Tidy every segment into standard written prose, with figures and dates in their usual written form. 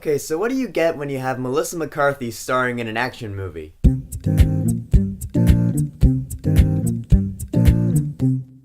Okay, so what do you get when you have Melissa McCarthy starring in an action movie?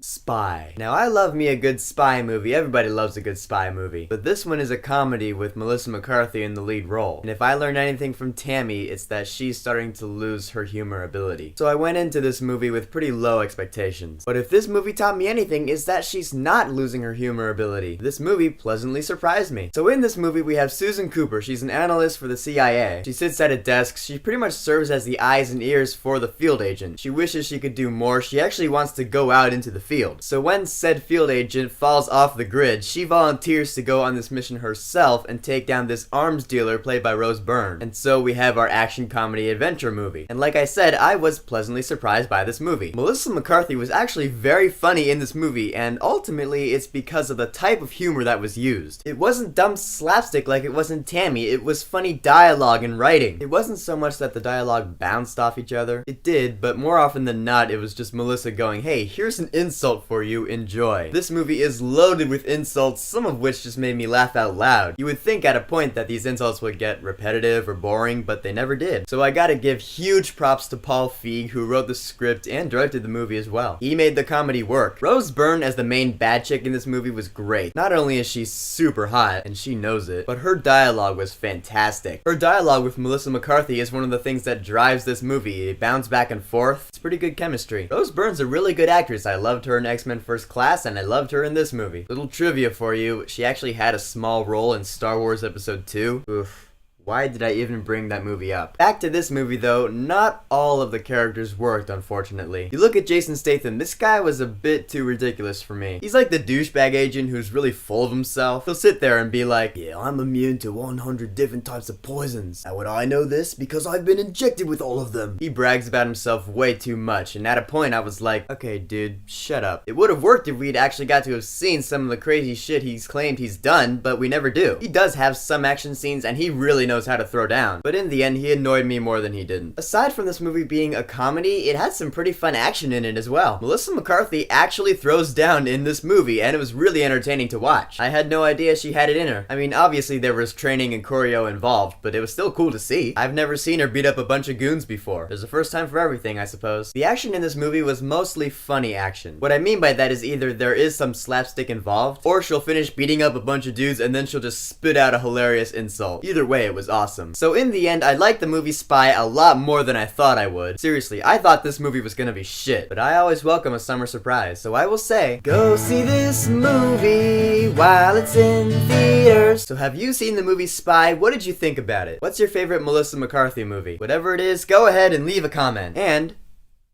Spy. Now, I love me a good spy movie. Everybody loves a good spy movie. But this one is a comedy with Melissa McCarthy in the lead role. And if I learned anything from Tammy, it's that she's starting to lose her humor ability. So I went into this movie with pretty low expectations. But if this movie taught me anything, it's that she's not losing her humor ability. This movie pleasantly surprised me. So in this movie, we have Susan Cooper. She's an analyst for the CIA. She sits at a desk. She pretty much serves as the eyes and ears for the field agent. She wishes she could do more. She actually wants to go out into the field. So when said field agent falls off the grid, she volunteers to go on this mission herself and take down this arms dealer played by Rose Byrne. And so we have our action comedy adventure movie. And like I said, I was pleasantly surprised by this movie. Melissa McCarthy was actually very funny in this movie, and ultimately it's because of the type of humor that was used. It wasn't dumb slapstick like it was in Tammy, it was funny dialogue and writing. It wasn't so much that the dialogue bounced off each other. It did, but more often than not, it was just Melissa going, "Hey, here's an insult for you, enjoy." This movie is loaded with insults, some of which just made me laugh out loud. You would think at a point that these insults would get repetitive or boring, but they never did. So I gotta give huge props to Paul Feig, who wrote the script and directed the movie as well. He made the comedy work. Rose Byrne as the main bad chick in this movie was great. Not only is she super hot, and she knows it, but her dialogue was fantastic. Her dialogue with Melissa McCarthy is one of the things that drives this movie. It bounces back and forth. It's pretty good chemistry. Rose Byrne's a really good actress. I loved her in X-Men First Class, and I loved her in this movie. Little trivia for you, she actually had a small role in Star Wars Episode 2. Oof. Why did I even bring that movie up? Back to this movie though, not all of the characters worked, unfortunately. You look at Jason Statham, this guy was a bit too ridiculous for me. He's like the douchebag agent who's really full of himself. He'll sit there and be like, "Yeah, I'm immune to 100 different types of poisons. How would I know this? Because I've been injected with all of them." He brags about himself way too much, and at a point I was like, okay dude, shut up. It would have worked if we'd actually got to have seen some of the crazy shit he's claimed he's done, but we never do. He does have some action scenes, and he really knows how to throw down, but in the end he annoyed me more than he didn't. Aside from this movie being a comedy, it had some pretty fun action in it as well. Melissa McCarthy actually throws down in this movie, and it was really entertaining to watch. I had no idea she had it in her. I mean, obviously there was training and choreo involved, but it was still cool to see. I've never seen her beat up a bunch of goons before. There's a first time for everything, I suppose. The action in this movie was mostly funny action. What I mean by that is either there is some slapstick involved, or she'll finish beating up a bunch of dudes and then she'll just spit out a hilarious insult. Either way, it was awesome. So in the end, I liked the movie Spy a lot more than I thought I would. Seriously, I thought this movie was gonna be shit, but I always welcome a summer surprise. So I will say, go see this movie while it's in theaters. So have you seen the movie Spy? What did you think about it? What's your favorite Melissa McCarthy movie? Whatever it is, go ahead and leave a comment. And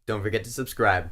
don't forget to subscribe.